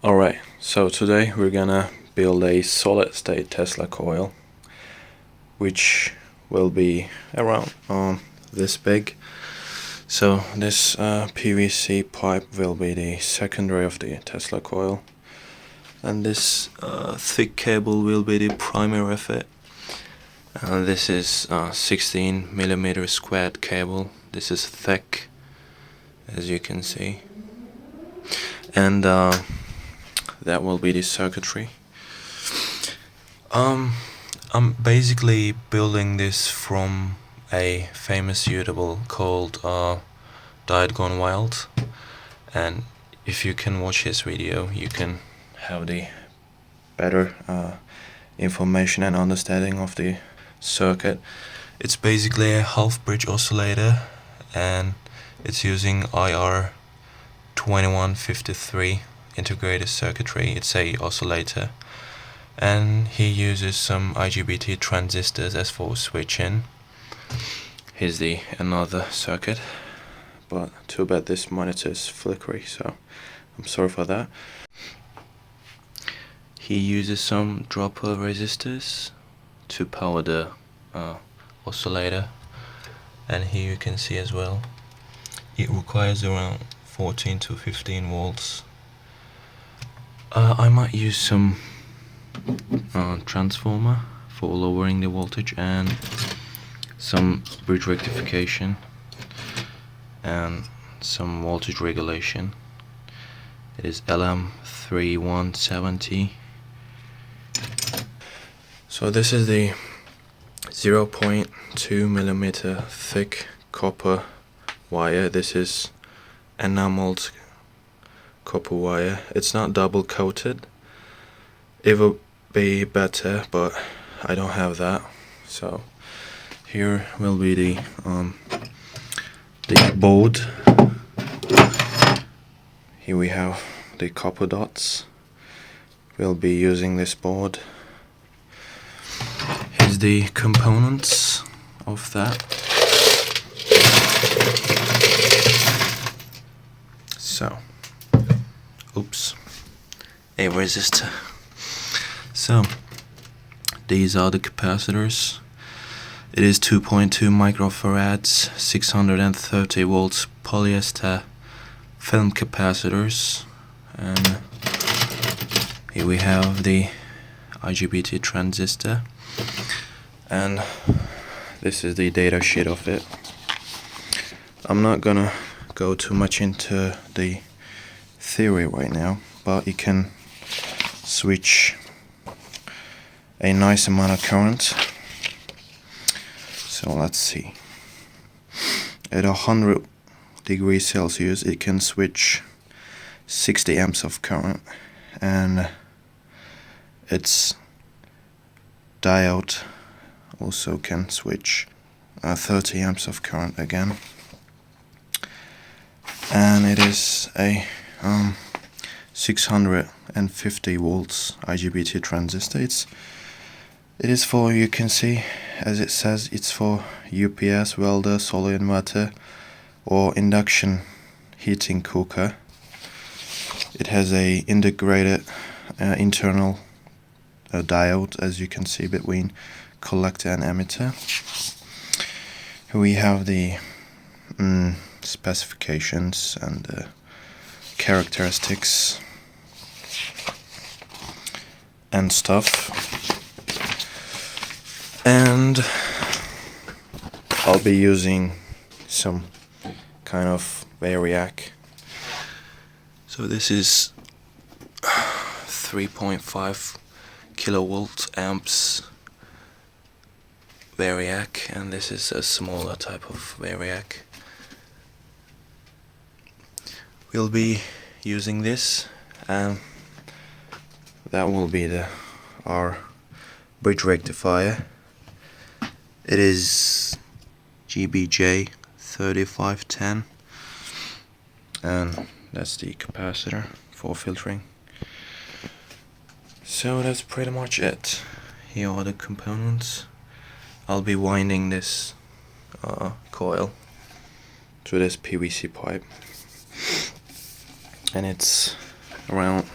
Alright, so today we're gonna build a solid state Tesla coil, which will be around this big. So this PVC pipe will be the secondary of the Tesla coil, and this thick cable will be the primary of it. This is 16mm squared cable. This is thick, as you can see, and that will be the circuitry. I'm basically building this from a famous YouTuber called Died Gone Wild, and if you can watch his video you can have the better information and understanding of the circuit. It's basically a half bridge oscillator, and it's using IR2153 integrated circuitry. It's a oscillator, and he uses some IGBT transistors as for switching. Here's the another circuit, but too bad this monitor is flickery, so I'm sorry for that. He uses some dropper resistors to power the oscillator, and here you can see as well it requires around 14 to 15 volts. I might use some transformer for lowering the voltage, and some bridge rectification and some voltage regulation. It is LM3170. So this is the 0.2mm thick copper wire. This is enameled copper wire. It's not double coated. It would be better, but I don't have that. So here will be the board. Here we have the copper dots. We'll be using this board. Here's the components of that. So, oops, a resistor. So, these are the capacitors. It is 2.2 microfarads, 630 volts polyester film capacitors, and here we have the IGBT transistor, and this is the data sheet of it. I'm not gonna go too much into the theory right now, but you can switch a nice amount of current. So let's see, at 100 degrees Celsius it can switch 60 amps of current, and its diode also can switch 30 amps of current again, and it is a 650 volts IGBT transistor. It is for, you can see as it says, it's for UPS, welder, solar inverter, or induction heating cooker. It has a integrated internal diode, as you can see, between collector and emitter. Here we have the specifications and the characteristics and stuff, and I'll be using some kind of variac. So this is 3.5 kilovolt amps variac, and this is a smaller type of variac. We'll be using this, and that will be our bridge rectifier. It is GBJ 3510, and that's the capacitor for filtering. So that's pretty much it. Here are the components. I'll be winding this coil to this PVC pipe, and it's around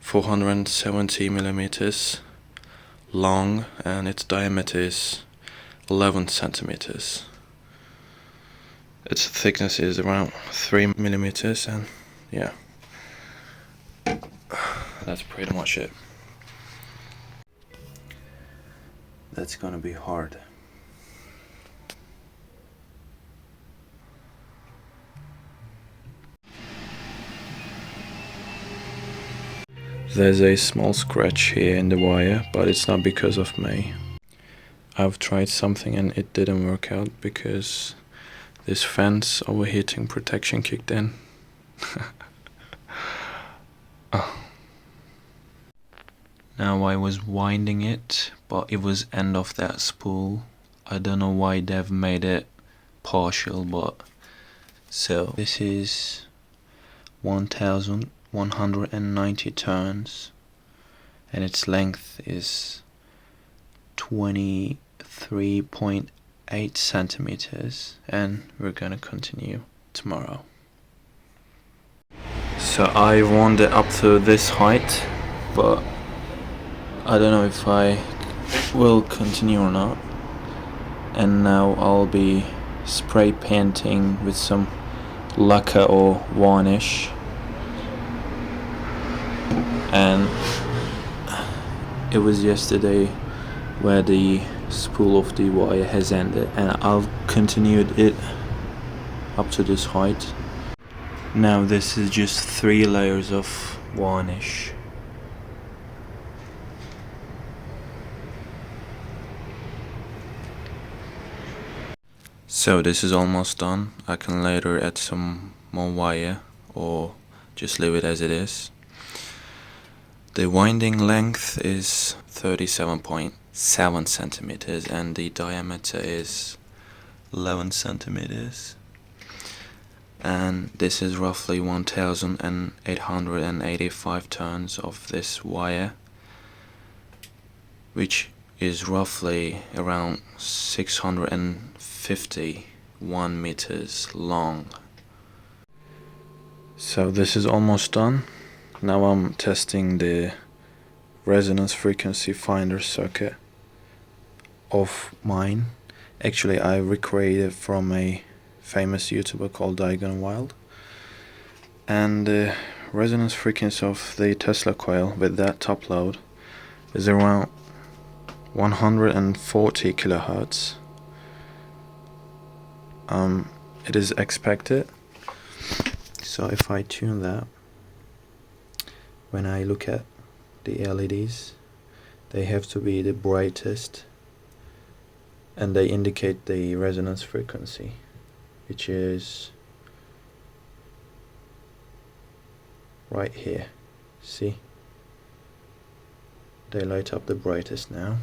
470 millimeters long, and its diameter is 11 centimeters. Its thickness is around 3 millimeters, and yeah, that's pretty much it. That's gonna be hard. There's a small scratch here in the wire, but it's not because of me. I've tried something and it didn't work out because this fence overheating protection kicked in. Oh. Now I was winding it, but it was end of that spool. I don't know why they've made it partial, but so this is 1190 turns, and its length is 23.8 centimeters, and we're gonna continue tomorrow. So I wound it up to this height, but I don't know if I will continue or not. And now I'll be spray painting with some lacquer or varnish, and it was yesterday where the spool of the wire has ended, and I've continued it up to this height. Now this is just 3 layers of varnish. So this is almost done. I can later add some more wire or just leave it as it is. The winding length is 37.7 centimeters and the diameter is 11 centimeters. And this is roughly 1885 turns of this wire, which is roughly around 651 meters long. So this is almost done. Now I'm testing the resonance frequency finder circuit of mine. Actually, I recreated from a famous YouTuber called Diagon Wild, and the resonance frequency of the Tesla coil with that top load is around 140 kilohertz. It is expected. So if I tune that, when I look at the LEDs, they have to be the brightest, and they indicate the resonance frequency, which is right here. See? They light up the brightest now.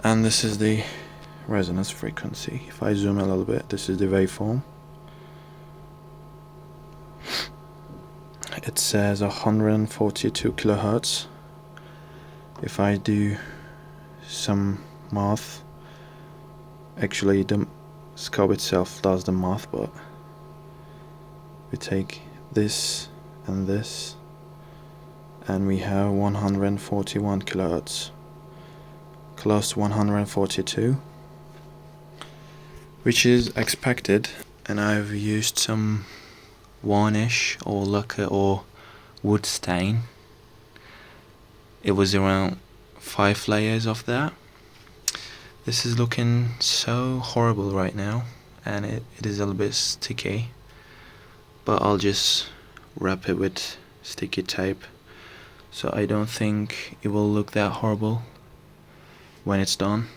And this is the resonance frequency. If I zoom a little bit, this is the waveform. It says 142 kilohertz. If I do some math, actually the scope itself does the math, but we take this and this, and we have 141 kilohertz, close to 142, which is expected. And I've used some varnish or lacquer or wood stain. It was around 5 layers of that. This is looking so horrible right now, and it is a little bit sticky, but I'll just wrap it with sticky tape, so I don't think it will look that horrible when it's done.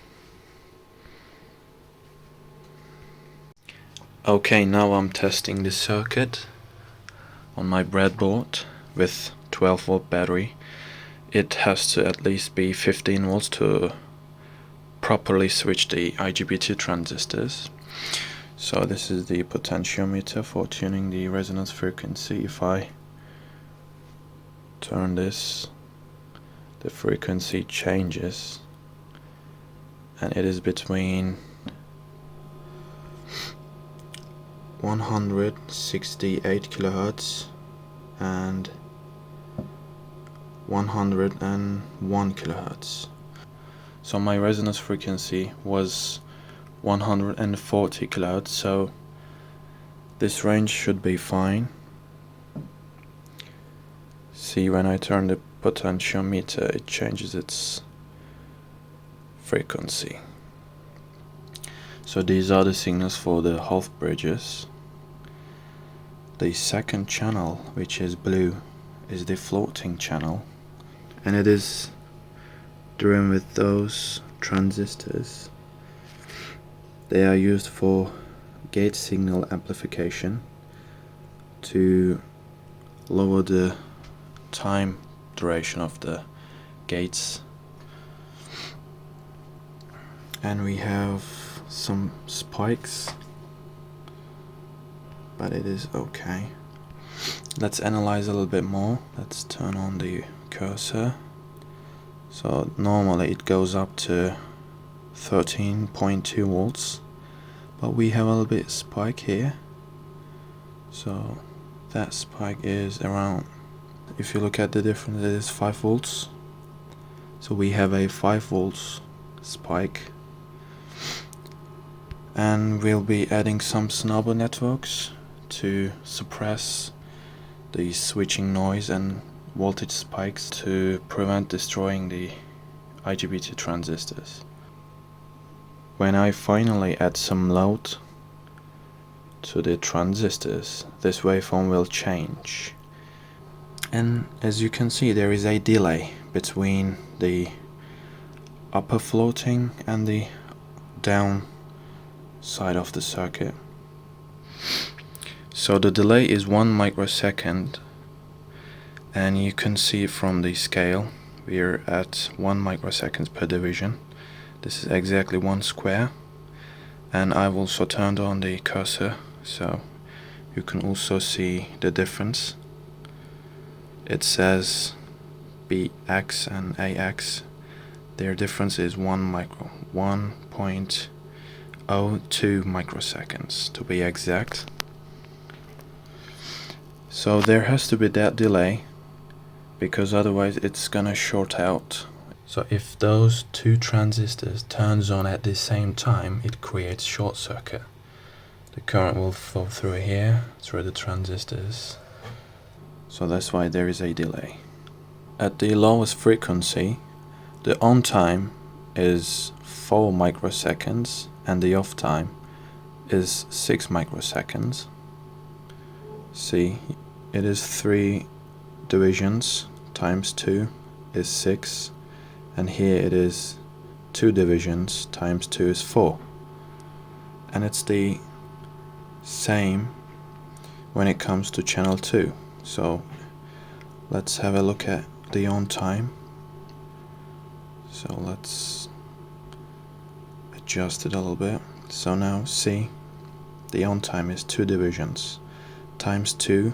Okay, now I'm testing the circuit on my breadboard with 12-volt battery. It has to at least be 15 volts to properly switch the IGBT transistors. So this is the potentiometer for tuning the resonance frequency. If I turn this, the frequency changes, and it is between 168 kilohertz and 101 kilohertz. So my resonance frequency was 140 kilohertz, so this range should be fine. See, when I turn the potentiometer, it changes its frequency. So these are the signals for the half bridges. The second channel, which is blue, is the floating channel, and it is driven with those transistors. They are used for gate signal amplification to lower the time duration of the gates. And we have some spikes, but it is okay. Let's analyze a little bit more. Let's turn on the cursor. So normally it goes up to 13.2 volts, but we have a little bit spike here. So that spike is around, if you look at the difference, it is 5 volts. So we have a 5 volts spike. And we'll be adding some snubber networks to suppress the switching noise and voltage spikes to prevent destroying the IGBT transistors. When I finally add some load to the transistors, this waveform will change. And as you can see, there is a delay between the upper floating and the down side of the circuit. So the delay is 1 microsecond, and you can see from the scale we're at 1 microseconds per division. This is exactly 1 square, and I've also turned on the cursor so you can also see the difference. It says BX and AX. Their difference is 1.02 microseconds to be exact. So there has to be that delay, because otherwise it's gonna short out. So if those two transistors turns on at the same time, it creates short circuit. The current will flow through here, through the transistors. So that's why there is a delay. At the lowest frequency, the on time is 4 microseconds and the off time is 6 microseconds. See, it is 3 divisions times 2 is 6, and here it is 2 divisions times 2 is 4. And it's the same when it comes to channel 2. So let's have a look at the on time. So let's adjust it a little bit. So now see, the on time is 2 divisions times 2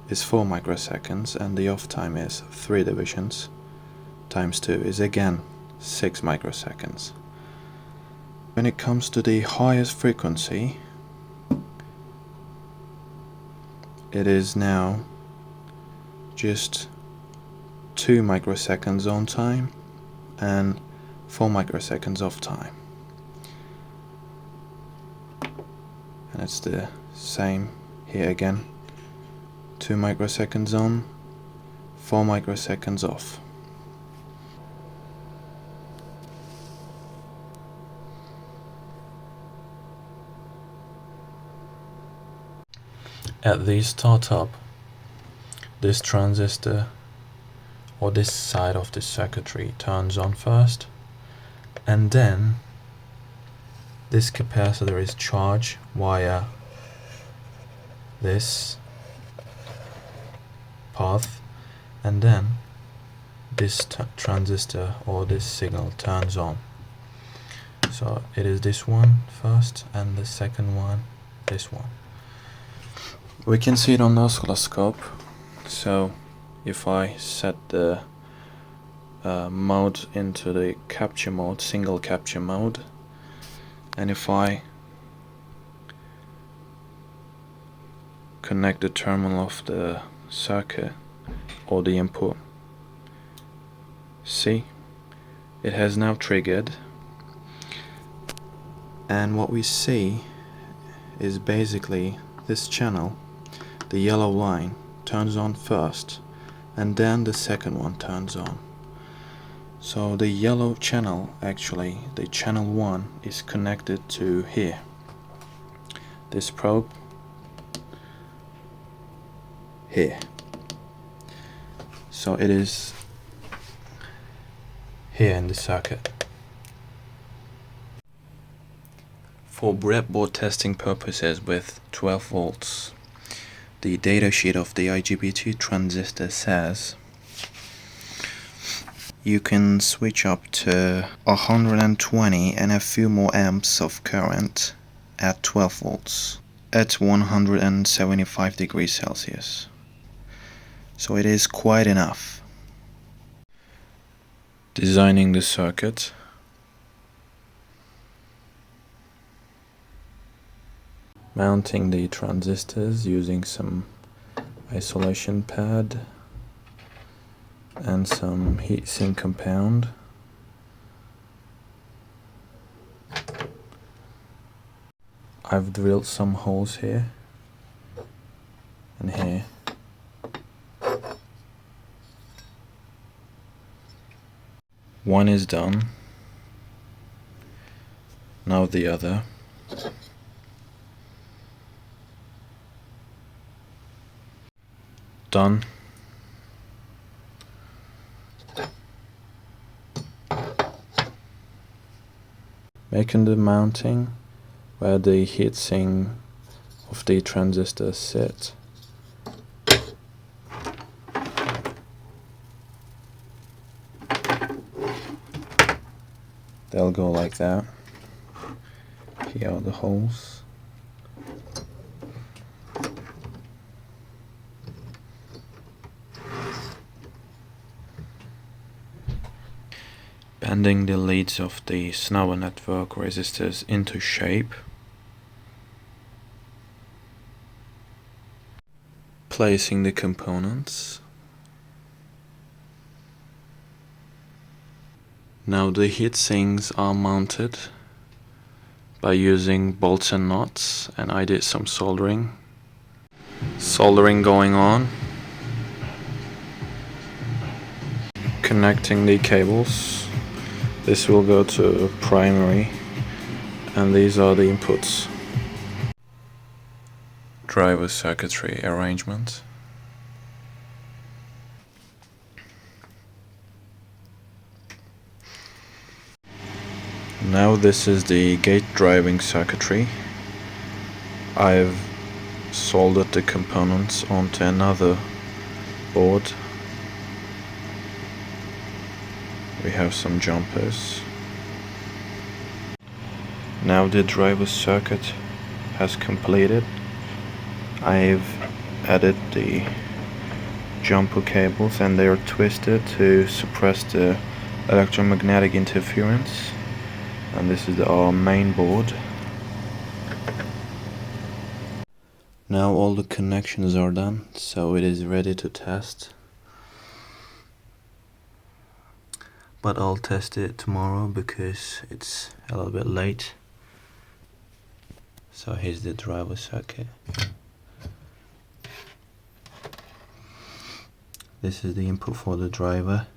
is 4 microseconds, and the off time is 3 divisions times 2 is again 6 microseconds. When it comes to the highest frequency, it is now just 2 microseconds on time and 4 microseconds off time. And it's the same here again. 2 microseconds on, 4 microseconds off. At the startup, this transistor or this side of the circuitry turns on first, and then this capacitor is charged via this path, and then this transistor or this signal turns on. So it is this one first and the second one this one. We can see it on the oscilloscope. So if I set the mode into the capture mode, single capture mode, and if I connect the terminal of the circuit or the input. See, it has now triggered, and what we see is basically this channel, the yellow line, turns on first and then the second one turns on. So the yellow channel, actually the channel 1, is connected to here, this probe here. So it is here in the circuit. For breadboard testing purposes with 12 volts, the datasheet of the IGBT transistor says you can switch up to 120 and a few more amps of current at 12 volts at 175 degrees Celsius. So it is quite enough. Designing the circuit. Mounting the transistors using some isolation pad and some heatsink compound. I've drilled some holes here and here. One is done. Now the other. Done. Making the mounting where the heatsink of the transistor sits. They'll go like that. Here are the holes. Bending the leads of the Snower network resistors into shape. Placing the components. Now the heatsinks are mounted by using bolts and nuts, and I did some soldering. Soldering going on. Connecting the cables. This will go to primary, and these are the inputs. Driver circuitry arrangement. Now this is the gate driving circuitry. I've soldered the components onto another board. We have some jumpers. Now the driver circuit has completed. I've added the jumper cables, and they are twisted to suppress the electromagnetic interference. And this is our main board. Now all the connections are done, so it is ready to test. But I'll test it tomorrow because it's a little bit late. So here's the driver circuit. This is the input for the driver.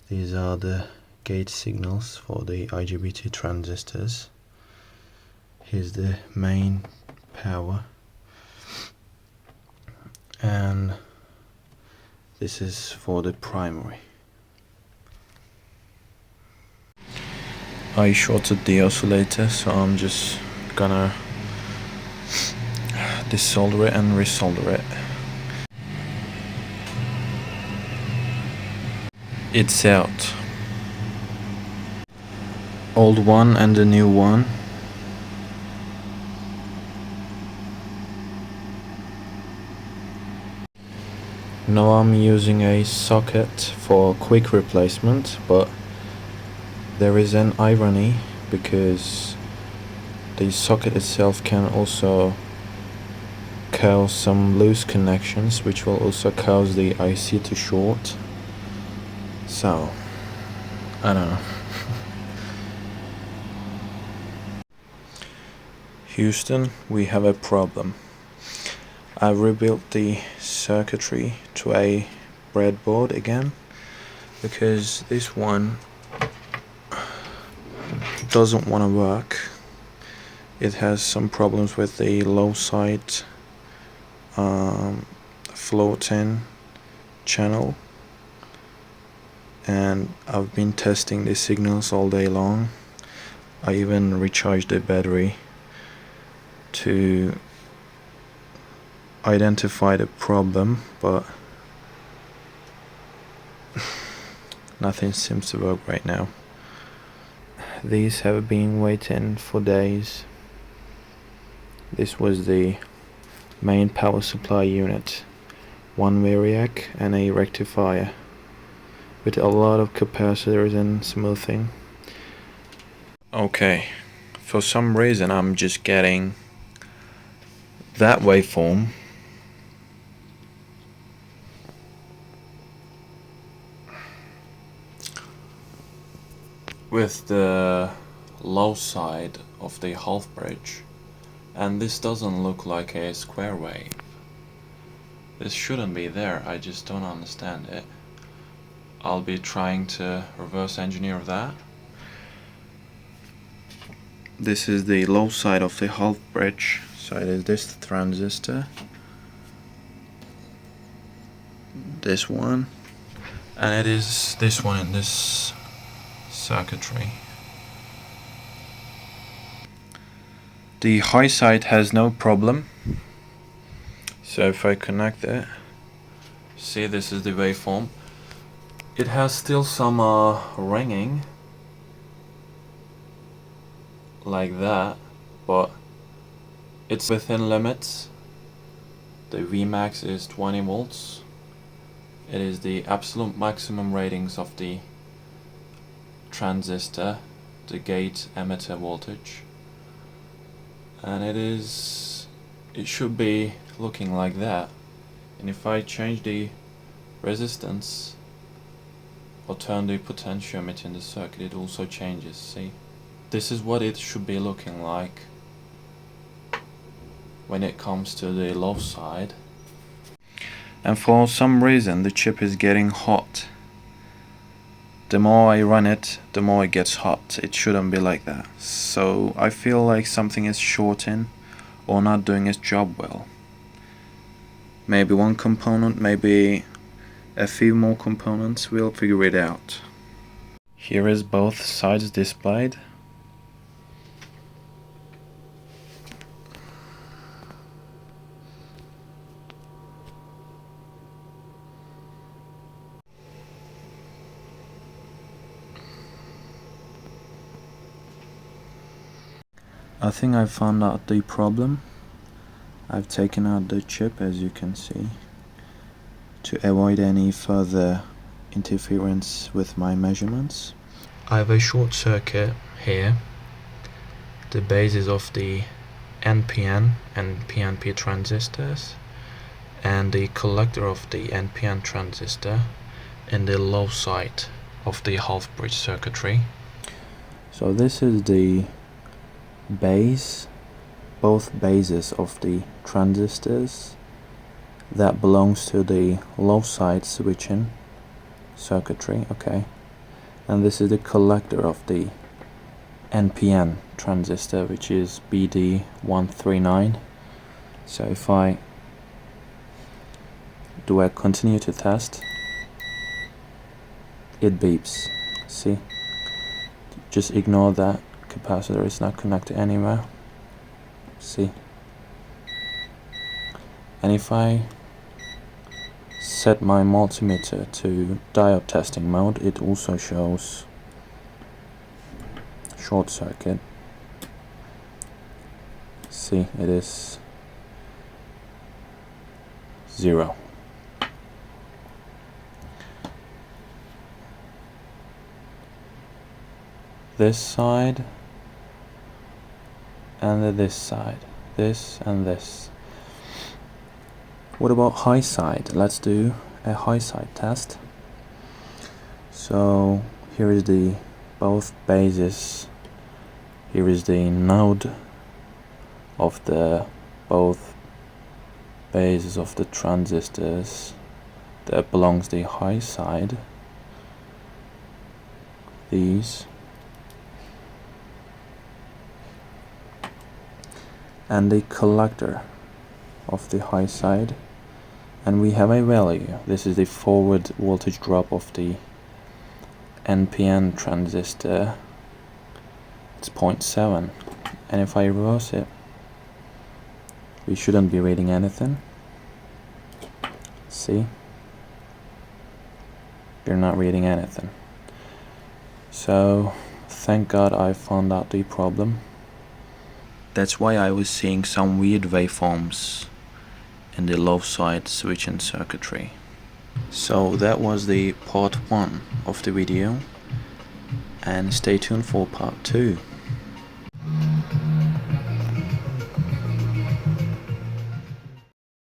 These are the gate signals for the IGBT transistors. Here's the main power, and this is for the primary. I shorted the oscillator, so I'm just gonna desolder it and resolder it. It's out. Old one and the new one. Now I'm using a socket for quick replacement, but there is an irony because the socket itself can also cause some loose connections, which will also cause the IC to short. So, I don't know. Houston, we have a problem. I rebuilt the circuitry to a breadboard again, because this one doesn't want to work. It has some problems with the low side float-in channel, and I've been testing the signals all day long. I even recharged the battery to identify the problem, but nothing seems to work right now. These have been waiting for days. This was the main power supply unit, one variac and a rectifier with a lot of capacitors and smoothing. Okay, for some reason I'm just getting that waveform with the low side of the half bridge, and this doesn't look like a square wave. This shouldn't be there, I just don't understand it. I'll be trying to reverse engineer that. This is the low side of the half bridge, so it is this transistor, this one, and it is this one in this circuitry. The high side has no problem, so if I connect it, see, this is the waveform. It has still some ringing like that, but it's within limits. The Vmax is 20 volts. It is the absolute maximum ratings of the transistor, the gate emitter voltage, and it should be looking like that. And if I change the resistance or turn the potentiometer in the circuit, it also changes. See, this is what it should be looking like when it comes to the low side. And for some reason the chip is getting hot. The more I run it, the more it gets hot. It shouldn't be like that. So I feel like something is shorting or not doing its job well. Maybe one component, maybe a few more components, we'll figure it out. Here is both sides displayed. I think I found out the problem. I've taken out the chip, as you can see, to avoid any further interference with my measurements. I have a short circuit here. The bases of the NPN and PNP transistors, and the collector of the NPN transistor in the low side of the half bridge circuitry. So this is the base, both bases of the transistors that belongs to the low side switching circuitry, okay, and this is the collector of the NPN transistor, which is BD139. So if I continue to test, it beeps. See, just ignore that. Capacitor is not connected anywhere. See, and if I set my multimeter to diode testing mode, it also shows short circuit. See, it is 0. This side and this side, this and this. What about high side? Let's do a high side test. So here is the both bases. Here is the node of the both bases of the transistors that belongs the high side. These. And the collector of the high side, and we have a value. This is the forward voltage drop of the NPN transistor. It's 0.7, and if I reverse it, we shouldn't be reading anything. See, you're not reading anything. So thank God I found out the problem. That's why I was seeing some weird waveforms in the low side switching circuitry. So that was the part 1 of the video, and stay tuned for part 2.